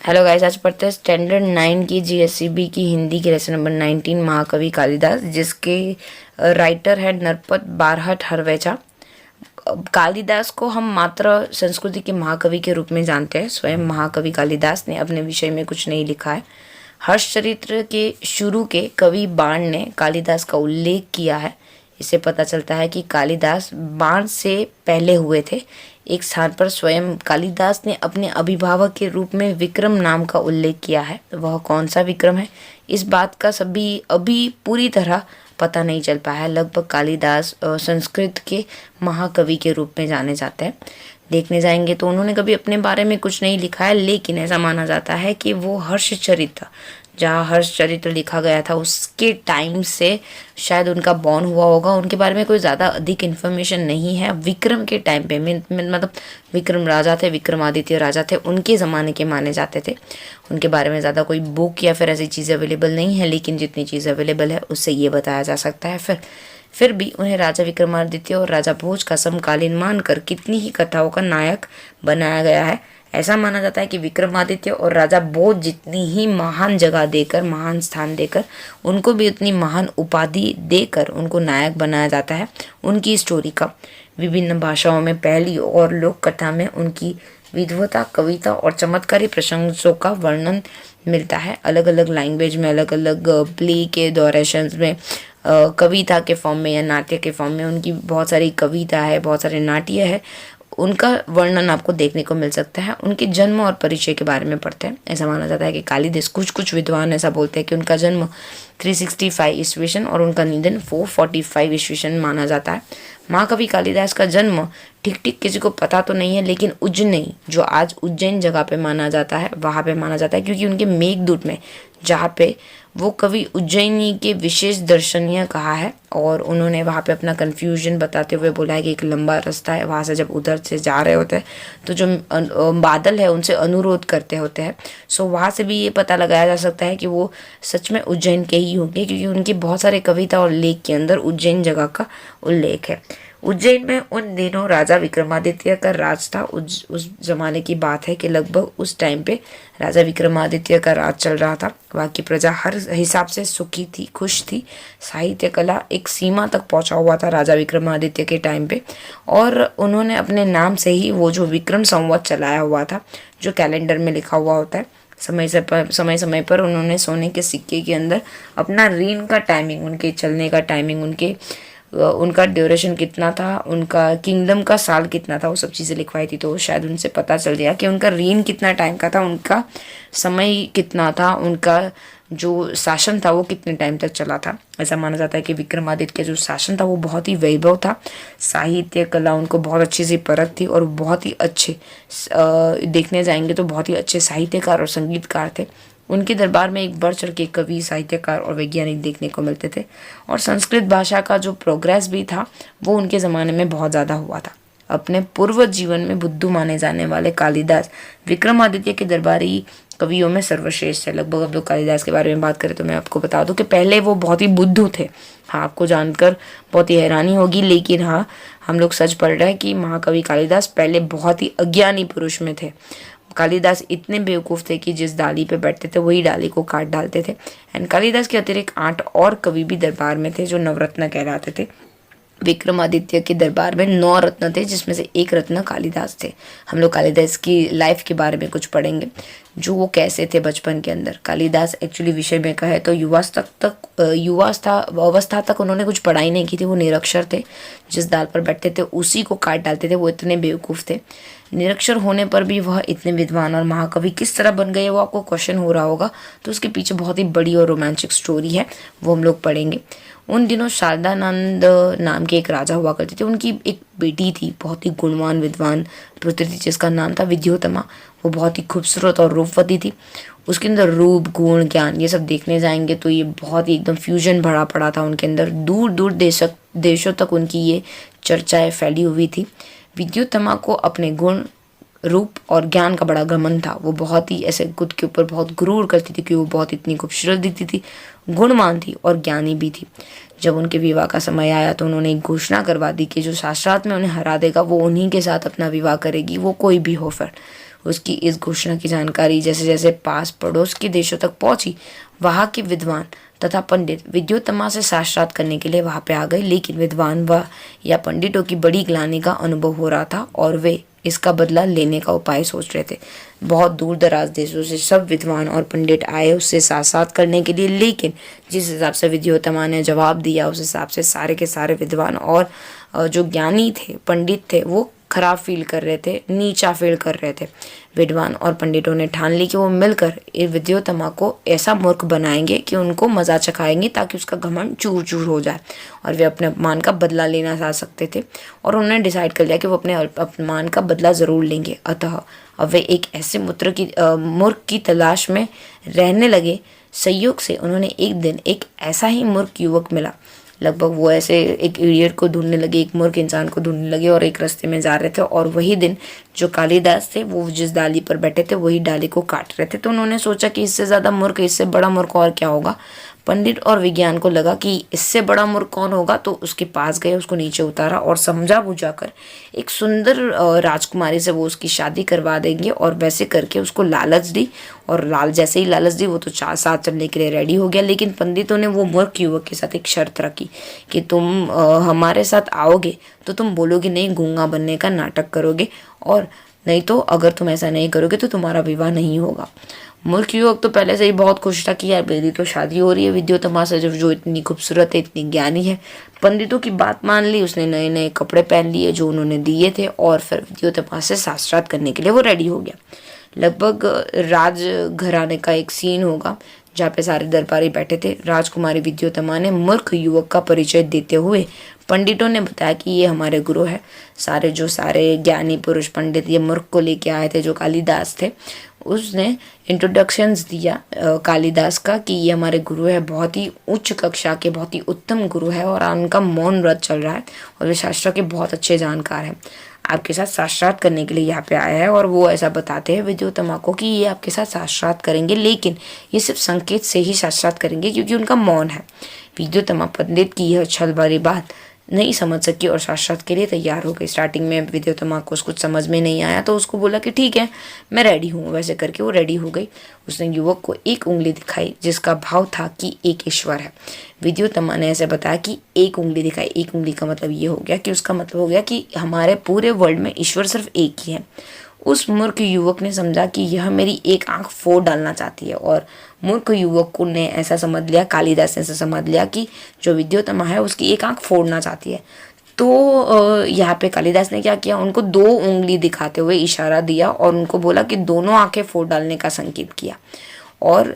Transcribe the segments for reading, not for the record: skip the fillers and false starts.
Hello guys, आज पढ़ते हैं स्टैंडर्ड 9 की जीएससीबी की हिंदी की लेसन नंबर 19 महाकवि कालिदास, जिसके राइटर है नरपत बारहट हरवेचा। कालिदास को हम मात्र संस्कृति के महाकवि के रूप में जानते हैं। स्वयं महाकवि कालिदास ने अपने विषय में कुछ नहीं लिखा है। हर्षचरित्र के शुरू के कवि बाण ने कालिदास का उल्लेख किया है। इससे पता चलता है कि कालिदास बाण से पहले हुए थे। एक स्थान पर स्वयं कालिदास ने अपने अभिभावक के रूप में विक्रम नाम का उल्लेख किया है। वह कौन सा विक्रम है, इस बात का सभी अभी पूरी तरह पता नहीं चल पाया है। लगभग कालिदास संस्कृत के महाकवि के रूप में जाने जाते हैं। देखने जाएंगे तो उन्होंने कभी अपने बारे में कुछ नहीं लिखा है, लेकिन ऐसा माना जाता है कि वो हर्षचरित्र, जहाँ हर्षचरित्र लिखा गया था उसके टाइम से शायद उनका बॉर्न हुआ होगा। उनके बारे में कोई ज़्यादा अधिक इन्फॉर्मेशन नहीं है। विक्रम के टाइम पे मतलब विक्रम राजा थे, विक्रमादित्य राजा थे, उनके ज़माने के माने जाते थे। उनके बारे में ज़्यादा कोई बुक या फिर ऐसी चीज़ अवेलेबल नहीं है, लेकिन जितनी चीज़ अवेलेबल है उससे ये बताया जा सकता है। फिर भी उन्हें राजा विक्रमादित्य और राजा भोज का समकालीन मानकर कितनी ही कथाओं का नायक बनाया गया है। ऐसा माना जाता है कि विक्रमादित्य और राजा भोज जितनी ही महान जगह देकर, महान स्थान देकर, उनको भी उतनी महान उपाधि देकर उनको नायक बनाया जाता है। उनकी स्टोरी का विभिन्न भाषाओं में पहली और लोक कथा में उनकी विद्वता, कविता और चमत्कारी प्रसंगों का वर्णन मिलता है। अलग अलग लैंग्वेज में, अलग अलग प्ले के डोरेशंस में, कविता के फॉर्म में या नाट्य के फॉर्म में उनकी बहुत सारी कविता है, बहुत सारे नाट्य है, उनका वर्णन आपको देखने को मिल सकता है। उनके जन्म और परिचय के बारे में पढ़ते हैं। ऐसा माना जाता है कि कालिदास, कुछ विद्वान ऐसा बोलते हैं कि उनका जन्म 365 ईस्वी सन और उनका निधन 445 ईस्वी सन माना जाता है। महाकवि कालिदास का जन्म ठीक किसी को पता तो नहीं है, लेकिन उज्जैन, जो आज उज्जैन जगह पे माना जाता है, वहाँ पे माना जाता है, क्योंकि उनके मेघदूत में, जहाँ पे वो कवि उज्जैनी के विशेष दर्शनीय कहा है, और उन्होंने वहाँ पे अपना कन्फ्यूजन बताते हुए बोला है कि एक लंबा रास्ता है, वहाँ से जब उधर से जा रहे होते हैं तो जो बादल है उनसे अनुरोध करते होते हैं। सो वहाँ से भी ये पता लगाया जा सकता है कि वो सच में उज्जैन के ही होंगे, क्योंकि उनके बहुत सारे कविता और लेख के अंदर उज्जैन जगह का उल्लेख है। उज्जैन में उन दिनों राजा विक्रमादित्य का राज था। उस जमाने की बात है कि लगभग उस टाइम पे राजा विक्रमादित्य का राज चल रहा था। वहाँ की प्रजा हर हिसाब से सुखी थी, खुश थी। साहित्य कला एक सीमा तक पहुंचा हुआ था राजा विक्रमादित्य के टाइम पे, और उन्होंने अपने नाम से ही वो जो विक्रम संवत चलाया हुआ था, जो कैलेंडर में लिखा हुआ होता है, समय समय पर उन्होंने सोने के सिक्के के अंदर अपना रीन का टाइमिंग, उनके चलने का टाइमिंग, उनका ड्यूरेशन कितना था, उनका किंगडम का साल कितना था, वो सब चीज़ें लिखवाई थी। तो शायद उनसे पता चल गया कि उनका रीन कितना टाइम का था, उनका समय कितना था, उनका जो शासन था वो कितने टाइम तक चला था। ऐसा माना जाता है कि विक्रमादित्य का जो शासन था वो बहुत ही वैभव था। साहित्य कला उनको बहुत अच्छी सी परख थी, और बहुत ही अच्छे, देखने जाएंगे तो बहुत ही अच्छे साहित्यकार और संगीतकार थे। उनके दरबार में एक बढ़ चढ़ के कवि, साहित्यकार और वैज्ञानिक देखने को मिलते थे, और संस्कृत भाषा का जो प्रोग्रेस भी था वो उनके ज़माने में बहुत ज़्यादा हुआ था। अपने पूर्व जीवन में बुद्धू माने जाने वाले कालिदास विक्रमादित्य के दरबारी कवियों में सर्वश्रेष्ठ है। लगभग अब लोग कालिदास के बारे में बात करें तो मैं आपको बता दूं कि पहले वो बहुत ही बुद्धू थे। हाँ, आपको जानकर बहुत ही हैरानी होगी, लेकिन हाँ, हम लोग सच पढ़ रहे हैं कि महाकवि कालिदास पहले बहुत ही अज्ञानी पुरुष में थे। कालिदास इतने बेवकूफ़ थे कि जिस डाली पे बैठते थे वही डाली को काट डालते थे। एंड कालिदास के अतिरिक्त 8 और कवि भी दरबार में थे जो नवरत्न कहलाते थे। विक्रमादित्य के दरबार में 9 रत्न थे, जिसमें से एक रत्न कालिदास थे। हम लोग कालिदास की लाइफ के बारे में कुछ पढ़ेंगे, जो वो कैसे थे बचपन के अंदर। कालिदास एक्चुअली विषय में कहे तो अवस्था तक उन्होंने कुछ पढ़ाई नहीं की थी। वो निरक्षर थे, जिस दाल पर बैठते थे उसी को काट डालते थे। वो इतने बेवकूफ़ थे। निरक्षर होने पर भी वह इतने विद्वान और महाकवि किस तरह बन गए, वो आपको क्वेश्चन हो रहा होगा। तो उसके पीछे बहुत ही बड़ी और रोमांचक स्टोरी है, वो हम लोग पढ़ेंगे। उन दिनों शारदानंद नाम के एक राजा हुआ करते थे। उनकी एक बेटी थी, बहुत ही गुणवान विद्वान पुत्री थी, जिसका नाम था विद्योतमा। वो बहुत ही खूबसूरत और रूपवती थी। उसके अंदर रूप, गुण, ज्ञान ये सब देखने जाएंगे तो ये बहुत ही एकदम फ्यूजन भरा पड़ा था उनके अंदर। दूर दूर देशों तक उनकी ये चर्चाएं फैली हुई थी। विद्योतमा को अपने गुण, रूप और ज्ञान का बड़ा घमंड था। वो बहुत ही ऐसे खुद के ऊपर बहुत गुरूर करती थी कि वो बहुत इतनी खूबसूरत दिखती थी, गुणवान थी और ज्ञानी भी थी। जब उनके विवाह का समय आया तो उन्होंने एक घोषणा करवा दी कि जो शास्त्रार्थ में उन्हें हरा देगा वो उन्हीं के साथ अपना विवाह करेगी, वो कोई भी हो। फिर उसकी इस घोषणा की जानकारी जैसे जैसे पास पड़ोस के देशों तक पहुंची, वहां के विद्वान तथा पंडित विद्योत्तमा से साक्षात करने के लिए वहां पे आ गए। लेकिन विद्वान व या पंडितों की बड़ी ग्लानि का अनुभव हो रहा था और वे इसका बदला लेने का उपाय सोच रहे थे। बहुत दूर दराज देशों से सब विद्वान और पंडित आए उससे साक्षात करने के लिए, लेकिन जिस हिसाब से विद्योत्तमा ने जवाब दिया उस हिसाब से सारे के सारे विद्वान और जो ज्ञानी थे, पंडित थे, वो खराब फील कर रहे थे, नीचा फील कर रहे थे। विद्वान और पंडितों ने ठान ली कि वो मिलकर इस विद्योत्तमा को ऐसा मूर्ख बनाएंगे कि उनको मजा चखाएंगे ताकि उसका घमंड चूर चूर हो जाए और वे अपने अपमान का बदला लेना चाह सकते थे। और उन्होंने डिसाइड कर लिया कि वो अपने अपमान का बदला ज़रूर लेंगे। अतः अब वे एक ऐसे मूर्ख की तलाश में रहने लगे। संयोग से उन्होंने एक दिन एक ऐसा ही मूर्ख युवक मिला। लगभग वो ऐसे एक इडियट को ढूंढने लगे, एक मूर्ख इंसान को ढूंढने लगे और एक रास्ते में जा रहे थे। और वही दिन जो कालिदास थे वो जिस डाली पर बैठे थे वही डाली को काट रहे थे। तो उन्होंने सोचा कि इससे ज़्यादा मूर्ख, इससे बड़ा मूर्ख और क्या होगा। पंडित और विज्ञान को लगा कि इससे बड़ा मूर्ख कौन होगा, तो उसके पास गए, उसको नीचे उतारा और समझा बुझा कर एक सुंदर राजकुमारी से वो उसकी शादी करवा देंगे। और वैसे करके उसको लालच दी और जैसे ही लालच दी वो तो साथ चलने के लिए रेडी हो गया। लेकिन पंडितों ने वो मूर्ख युवक के साथ एक शर्त रखी कि तुम हमारे साथ आओगे तो तुम बोलोगे नहीं, गूंगा बनने का नाटक करोगे, और नहीं तो अगर तुम ऐसा नहीं करोगे तो तुम्हारा विवाह नहीं होगा। मूर्ख युवक तो पहले से ही बहुत खुश था कि यार मेरी तो शादी हो रही है विद्योत्तमा से, जो इतनी खूबसूरत है, इतनी ज्ञानी है। पंडितों की बात मान ली, उसने नए नए कपड़े पहन लिए जो उन्होंने दिए थे और फिर विद्योत्तमा से साक्षात करने के लिए वो रेडी हो गया। लगभग राज घराने का एक सीन होगा जहाँ पे सारे दरबारी बैठे थे। राजकुमारी विद्योत्तमा ने मूर्ख युवक का परिचय देते हुए पंडितों ने बताया कि ये हमारे गुरु है। सारे ज्ञानी पुरुष पंडित ये मूर्ख को लेके आए थे जो कालिदास थे। उसने इंट्रोडक्शंस दिया कालिदास का कि ये हमारे गुरु है, बहुत ही उच्च कक्षा के, बहुत ही उत्तम गुरु है और उनका मौन व्रत चल रहा है और वे शास्त्र के बहुत अच्छे जानकार हैं। आपके साथ साक्षात करने के लिए यहाँ पे आया है। और वो ऐसा बताते हैं विद्योत्तमा को कि ये आपके साथ साक्षात करेंगे, लेकिन ये सिर्फ संकेत से ही साक्षात करेंगे क्योंकि उनका मौन है। विद्योत्तमा पंडित की यह छल भरी बात नहीं समझ सकी और साक्षात के लिए तैयार हो गई। स्टार्टिंग में विद्योत्तमा को कुछ समझ में नहीं आया तो उसको बोला कि ठीक है मैं रेडी हूँ। वैसे करके वो रेडी हो गई। उसने युवक को एक उंगली दिखाई जिसका भाव था कि एक ईश्वर है। विद्योत्तमा ने ऐसे बताया कि एक उंगली दिखाई। एक उंगली का मतलब ये हो गया कि उसका मतलब हो गया कि हमारे पूरे वर्ल्ड में ईश्वर सिर्फ एक ही है। उस मूर्ख युवक ने समझा कि यह मेरी एक आंख फोड़ डालना चाहती है और मूर्ख युवक को ने ऐसा समझ लिया, कालिदास ने ऐसा समझ लिया कि जो विद्योत्तमा है उसकी एक आंख फोड़ना चाहती है। तो यहाँ पे कालिदास ने क्या किया, उनको दो उंगली दिखाते हुए इशारा दिया और उनको बोला कि दोनों आंखें फोड़ डालने का संकेत किया। और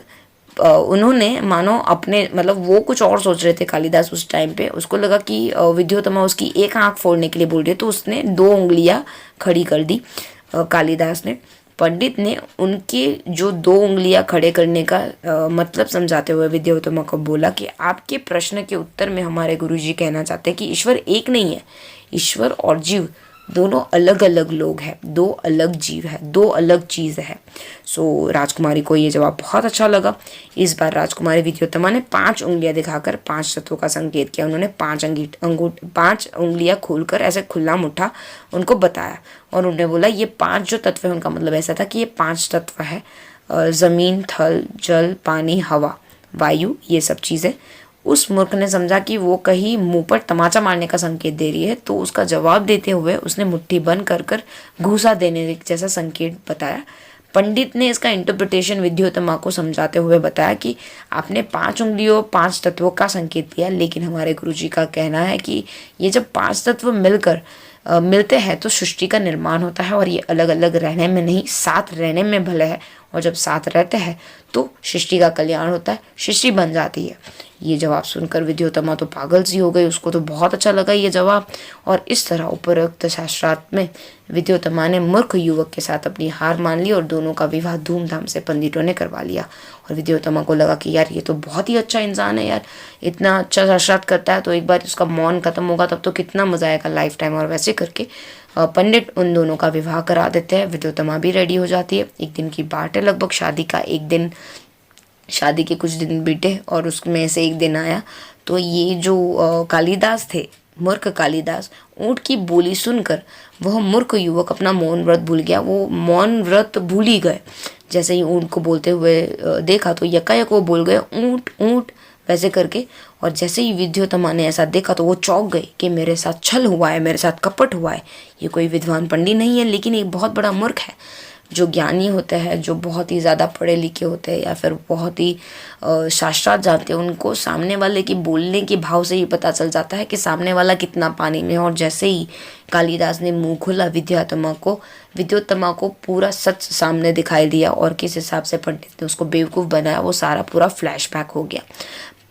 उन्होंने मानो अपने मतलब वो कुछ और सोच रहे थे कालिदास उस टाइम पे। उसको लगा कि विद्योत्तमा उसकी एक आंख फोड़ने के लिए बोल रही है, तो उसने दो उंगलियां खड़ी कर दी कालिदास ने। पंडित ने उनके जो दो उंगलियां खड़े करने का मतलब समझाते हुए विद्योत्तमा को बोला कि आपके प्रश्न के उत्तर में हमारे गुरुजी कहना चाहते हैं कि ईश्वर एक नहीं है। ईश्वर और जीव दोनों अलग अलग लोग हैं, दो अलग जीव है, दो अलग चीज़ है। सो राजकुमारी को ये जवाब बहुत अच्छा लगा। इस बार राजकुमारी विद्योत्तमा ने 5 उंगलियां दिखाकर 5 तत्वों का संकेत किया। उन्होंने 5 उंगलियां खोलकर ऐसे खुला मुट्ठा उनको बताया और उन्होंने बोला ये 5 जो तत्व है उनका मतलब ऐसा था कि ये 5 तत्व है, ज़मीन, थल, जल, पानी, हवा, वायु, ये सब चीज़ें। उस मूर्ख ने समझा कि वो कहीं मुंह पर तमाचा मारने का संकेत दे रही है, तो उसका जवाब देते हुए उसने मुट्ठी बंद कर कर घूसा देने जैसा संकेत बताया। पंडित ने इसका इंटरप्रिटेशन विद्योत्तमा को समझाते हुए बताया कि आपने 5 उंगलियों 5 तत्वों का संकेत दिया, लेकिन हमारे गुरुजी का कहना है कि ये जब 5 तत्व मिलकर मिलते हैं तो सृष्टि का निर्माण होता है और ये अलग अलग रहने में नहीं, साथ रहने में भले है। और जब साथ रहते हैं तो सृष्टि का कल्याण होता है, सृष्टि बन जाती है। ये जवाब सुनकर विद्योत्तमा तो पागल सी हो गई। उसको तो बहुत अच्छा लगा ये जवाब। और इस तरह उपरोक्त शास्त्रार्थ में विद्योत्तमा ने मूर्ख युवक के साथ अपनी हार मान ली और दोनों का विवाह धूमधाम से पंडितों ने करवा लिया। और विद्योत्तमा को लगा कि यार ये तो बहुत ही अच्छा इंसान है यार, इतना अच्छा शास्त्रार्थ करता है, तो एक बार उसका मौन खत्म होगा तब तो कितना मजा आएगा लाइफ टाइम। और वैसे करके पंडित उन दोनों का विवाह करा देते हैं। विद्योत्तमा भी रेडी हो जाती है। एक दिन की बात है, लगभग शादी का एक दिन, शादी के कुछ दिन बीते और उसमें से एक दिन आया तो ये जो कालिदास थे मूर्ख कालिदास। ऊँट की बोली सुनकर वह मूर्ख युवक अपना मौन व्रत भूल गया। वो मौन व्रत भूल ही गए। जैसे ही ऊँट को बोलते हुए देखा तो यकायक वो बोल गए ऊँट ऊँट वैसे करके। और जैसे ही विद्योत्तमा ने ऐसा देखा तो वो चौंक गए कि मेरे साथ छल हुआ है, मेरे साथ कपट हुआ है। ये कोई विद्वान पंडित नहीं है, लेकिन एक बहुत बड़ा मूर्ख है। जो ज्ञानी होते हैं, जो बहुत ही ज़्यादा पढ़े लिखे होते हैं या फिर बहुत ही शास्त्रार्थ जानते हैं, उनको सामने वाले की बोलने के भाव से ही पता चल जाता है कि सामने वाला कितना पानी में है। और जैसे ही कालिदास ने मुंह खोला विद्योत्तमा को पूरा सच सामने दिखाई दिया और किस हिसाब से पंडित ने उसको बेवकूफ़ बनाया वो सारा पूरा फ्लैशबैक हो गया।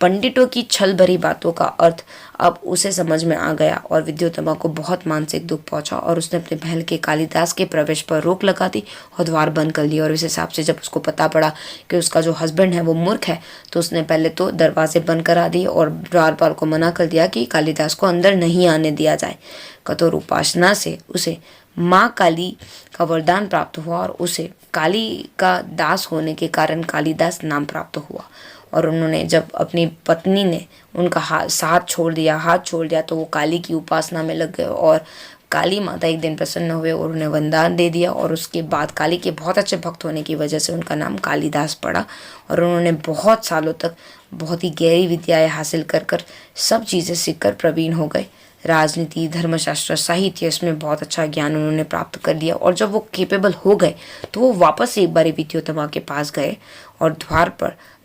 पंडितों की छल भरी बातों का अर्थ अब उसे समझ में आ गया और विद्योत्तमा को बहुत मानसिक दुख पहुंचा और उसने अपने महल के कालिदास के प्रवेश पर रोक लगा दी और द्वार बंद कर लिया। और इस हिसाब से जब उसको पता पड़ा कि उसका जो हस्बैंड है वो मूर्ख है तो उसने पहले तो दरवाजे बंद करा दिए और द्वारपाल को मना कर दिया कि कालिदास को अंदर नहीं आने दिया जाए। कठोर उपासना से उसे माँ काली का वरदान प्राप्त हुआ और उसे काली का दास होने के कारण कालिदास नाम प्राप्त हुआ। और उन्होंने जब अपनी पत्नी ने उनका हाथ छोड़ दिया तो वो काली की उपासना में लग गए और काली माता एक दिन प्रसन्न हुए और उन्हें वरदान दे दिया। और उसके बाद काली के बहुत अच्छे भक्त होने की वजह से उनका नाम कालिदास पड़ा। और उन्होंने बहुत सालों तक बहुत ही गहरी विद्याएं हासिल कर सब चीज़ें सीखकर प्रवीण हो गए। राजनीति, धर्मशास्त्र, साहित्य, इसमें बहुत अच्छा ज्ञान उन्होंने प्राप्त कर लिया। और जब वो केपेबल हो गए तो वो वापस एक बार विद्योत्तमा के पास गए और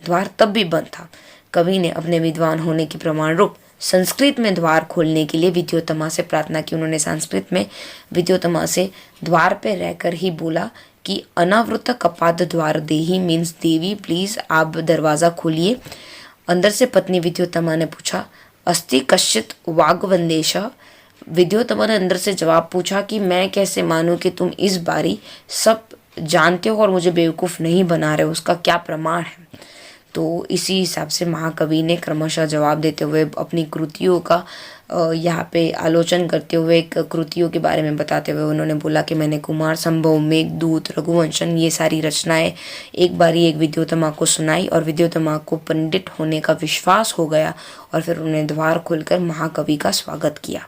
द्वार तब भी बंद था। कवि ने अपने विद्वान होने की प्रमाण रूप संस्कृत में द्वार खोलने के लिए विद्योत्तमा से प्रार्थना की। उन्होंने संस्कृत में विद्योत्तमा से द्वार पे रहकर ही बोला कि अनावृत कपाद द्वार देही मीन्स देवी प्लीज आप दरवाज़ा खोलिए। अंदर से पत्नी विद्योत्तमा ने पूछा अस्ति कश्चित वाग्वंदेश। विद्योत्तमा ने अंदर से जवाब पूछा कि मैं कैसे मानूं कि तुम इस बारी सब जानते हो और मुझे बेवकूफ़ नहीं बना रहे हो, उसका क्या प्रमाण है। तो इसी हिसाब से महाकवि ने क्रमशः जवाब देते हुए अपनी कृतियों का यहाँ पे आलोचन करते हुए कृतियों के बारे में बताते हुए उन्होंने बोला कि मैंने कुमार संभव, मेघदूत, रघुवंशन ये सारी रचनाएं एक बारी एक विद्योत्तमा को सुनाई और विद्योत्तमा को पंडित होने का विश्वास हो गया और फिर उन्हें द्वार खोलकर महाकवि का स्वागत किया।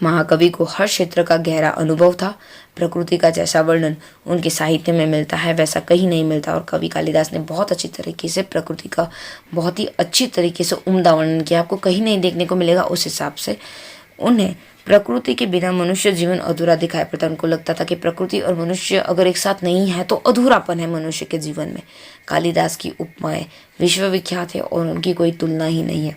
महाकवि को हर क्षेत्र का गहरा अनुभव था। प्रकृति का जैसा वर्णन उनके साहित्य में मिलता है वैसा कहीं नहीं मिलता। और कवि कालिदास ने बहुत अच्छी तरीके से प्रकृति का बहुत ही अच्छी तरीके से उम्दा वर्णन किया, आपको कहीं नहीं देखने को मिलेगा। उस हिसाब से उन्हें प्रकृति के बिना मनुष्य जीवन अधूरा दिखाई पड़ता। उनको लगता था कि प्रकृति और मनुष्य अगर एक साथ नहीं है तो अधूरापन है मनुष्य के जीवन में। कालिदास की उपमाएं विश्वविख्यात है और उनकी कोई तुलना ही नहीं है।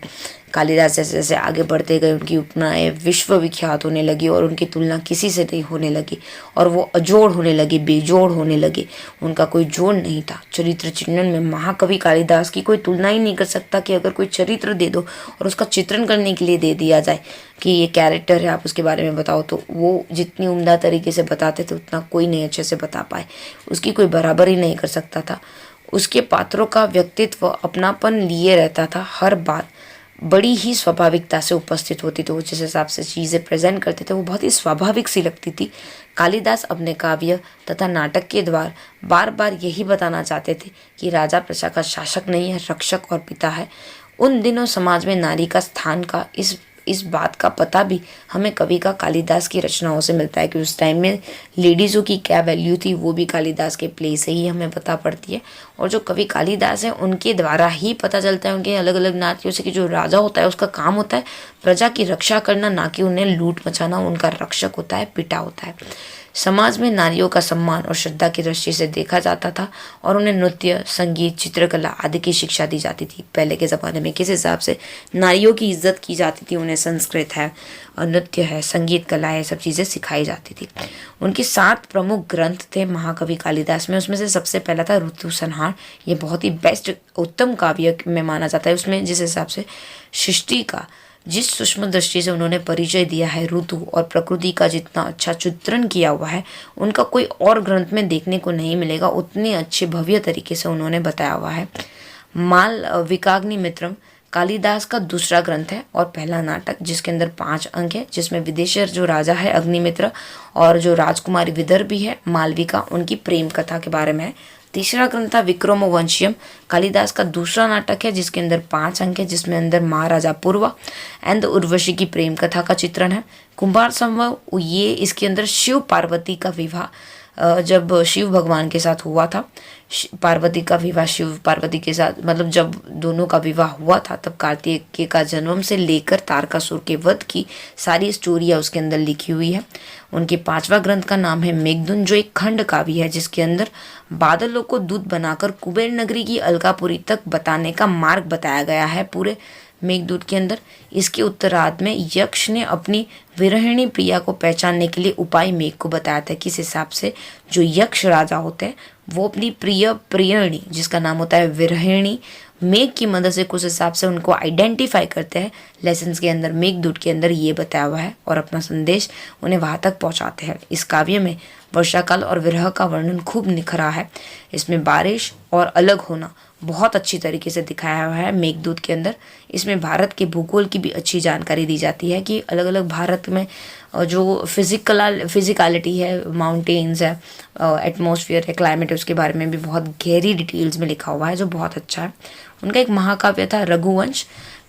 कालिदास जैसे जैसे आगे बढ़ते गए उनकी उपमाएं विश्वविख्यात होने लगी और उनकी तुलना किसी से नहीं होने लगी और वो अजोड़ होने लगे, बेजोड़ होने लगे। उनका कोई जोड़ नहीं था। चरित्र चित्रण में महाकवि कालिदास की कोई तुलना ही नहीं कर सकता कि अगर कोई चरित्र दे दो और उसका चित्रण करने के लिए दे दिया जाए कि ये कैरेक्टर है आप उसके बारे में बताओ, तो वो जितनी उम्दा तरीके से बताते थे उतना कोई नहीं अच्छे से बता पाए। उसकी कोई बराबर ही नहीं कर सकता था। उसके पात्रों का व्यक्तित्व अपनापन लिए रहता था। हर बात बड़ी ही स्वाभाविकता से उपस्थित होती थी। वो जिस हिसाब से चीज़ें प्रेजेंट करते थे वो बहुत ही स्वाभाविक सी लगती थी। कालिदास अपने काव्य तथा नाटक के द्वारा बार बार यही बताना चाहते थे कि राजा प्रजा का शासक नहीं है, रक्षक और पिता है। उन दिनों समाज में नारी का स्थान का इस बात का पता भी हमें कवि का कालिदास की रचनाओं से मिलता है कि उस टाइम में लेडीज़ों की क्या वैल्यू थी वो भी कालिदास के प्ले से ही हमें पता पड़ती है। और जो कवि कालिदास है उनके द्वारा ही पता चलता है उनके अलग अलग नातियों से कि जो राजा होता है उसका काम होता है प्रजा की रक्षा करना, ना कि उन्हें लूट मचाना। उनका रक्षक होता है, पिता होता है। समाज में नारियों का सम्मान और श्रद्धा की दृष्टि से देखा जाता था और उन्हें नृत्य, संगीत, चित्रकला आदि की शिक्षा दी जाती थी। पहले के ज़माने में किस हिसाब से नारियों की इज्जत की जाती थी, उन्हें संस्कृत है और नृत्य है, संगीत कला है, सब चीज़ें सिखाई जाती थी। उनके 7 प्रमुख ग्रंथ थे महाकवि कालिदास में। उसमें से सबसे पहला था ऋतु संहार। ये बहुत ही बेस्ट उत्तम काव्य में माना जाता है। उसमें जिस हिसाब से सृष्टि का जिस सूक्ष्म दृष्टि से उन्होंने परिचय दिया है, ऋतु और प्रकृति का जितना अच्छा चित्रण किया हुआ है उनका कोई और ग्रंथ में देखने को नहीं मिलेगा। उतने अच्छे भव्य तरीके से उन्होंने बताया हुआ है। माल विकाग्निमित्रम कालिदास का दूसरा ग्रंथ है और पहला नाटक जिसके अंदर 5 अंक है, जिसमें विदेशर जो राजा है अग्निमित्र और जो राजकुमारी विदर्भी है मालविका, उनकी प्रेम कथा के बारे में है। तीसरा ग्रंथ था विक्रमोवंशियम, कालिदास का दूसरा नाटक है जिसके अंदर 5 अंक है, जिसमें अंदर महाराजा पूर्वा एंड उर्वशी की प्रेम कथा का चित्रण है। कुंभार संभव ये इसके अंदर शिव पार्वती का विवाह जब शिव भगवान के साथ हुआ था, पार्वती का विवाह शिव पार्वती के साथ, मतलब जब दोनों का विवाह हुआ था तब कार्तिकेय का जन्म से लेकर तारकासुर के वध की सारी स्टोरियाँ उसके अंदर लिखी हुई है। उनके 5वां ग्रंथ का नाम है मेघदूत, जो एक खंड काव्य है जिसके अंदर बादलों को दूत बनाकर कुबेर नगरी की अलकापुरी तक बताने का मार्ग बताया गया है पूरे मेघदूत के अंदर। इसके उत्तरार्ध में यक्ष ने अपनी विरहिणी प्रिया को पहचानने के लिए उपाय मेघ को बताया था। किस हिसाब से जो यक्ष राजा होते हैं वो अपनी प्रियणी जिसका नाम होता है विरहिणी, मेघ की मदद से कुछ हिसाब से उनको आइडेंटिफाई करते हैं। लेसन्स के अंदर मेघदूत के अंदर ये बताया हुआ है और अपना संदेश उन्हें वहाँ तक पहुँचाते हैं। इस काव्य में वर्षा काल और विरह का वर्णन खूब निखरा है। इसमें बारिश और अलग होना बहुत अच्छी तरीके से दिखाया हुआ है मेघदूत के अंदर। इसमें भारत के भूगोल की भी अच्छी जानकारी दी जाती है कि अलग अलग भारत में जो फिजिकलिटी है, माउंटेन्स है, एटमॉस्फेयर है, क्लाइमेट है, उसके बारे में भी बहुत गहरी डिटेल्स में लिखा हुआ है जो बहुत अच्छा है। उनका एक महाकाव्य था रघुवंश।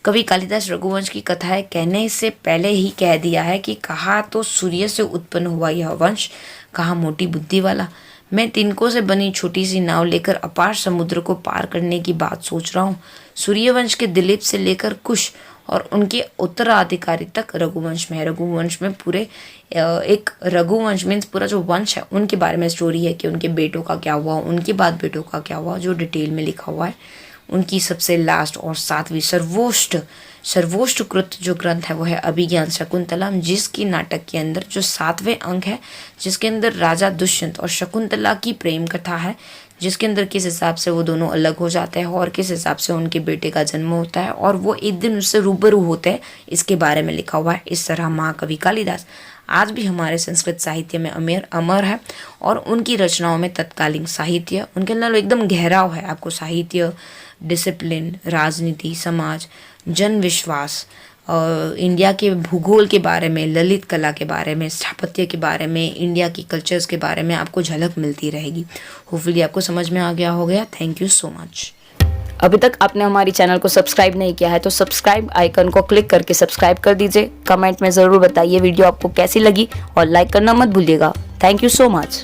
कवि कालिदास रघुवंश की कथाएं कहने से पहले ही कह दिया है कि कहा तो सूर्य से उत्पन्न हुआ यह वंश, कहा मोटी बुद्धि वाला। मैं तिनकों से बनी छोटी सी नाव लेकर अपार समुद्र को पार करने की बात सोच रहा हूँ। सूर्यवंश के दिलीप से लेकर कुश और उनके उत्तराधिकारी तक रघुवंश में है। रघुवंश में पूरे एक रघुवंश मीन्स पूरा जो वंश है उनके बारे में स्टोरी है कि उनके बेटों का क्या हुआ, उनके बाद बेटों का क्या हुआ, जो डिटेल में लिखा हुआ है। उनकी सबसे लास्ट और 7वीं सर्वोष्टकृत जो ग्रंथ है वो है अभिज्ञान शकुंतला, जिसकी नाटक के अंदर जो 7वें अंक है जिसके अंदर राजा दुष्यंत और शकुंतला की प्रेम कथा है, जिसके अंदर किस हिसाब से वो दोनों अलग हो जाते हैं और किस हिसाब से उनके बेटे का जन्म होता है और वो एक दिन उससे रूबरू होते हैं, इसके बारे में लिखा हुआ है। इस तरह महाकवि कालिदास आज भी हमारे संस्कृत साहित्य में अमर है और उनकी रचनाओं में तत्कालीन साहित्य, उनके अंदर एकदम गहराव है। आपको साहित्य, डिसिप्लिन, राजनीति, समाज, जन विश्वास, इंडिया के भूगोल के बारे में, ललित कला के बारे में, स्थापत्य के बारे में, इंडिया की कल्चर्स के बारे में आपको झलक मिलती रहेगी। होपफुली आपको समझ में आ गया होगा। Thank you so much. अभी तक आपने हमारी चैनल को सब्सक्राइब नहीं किया है तो सब्सक्राइब आइकन को क्लिक करके सब्सक्राइब कर दीजिए। कमेंट में ज़रूर बताइए वीडियो आपको कैसी लगी और लाइक करना मत भूलिएगा। Thank you so much.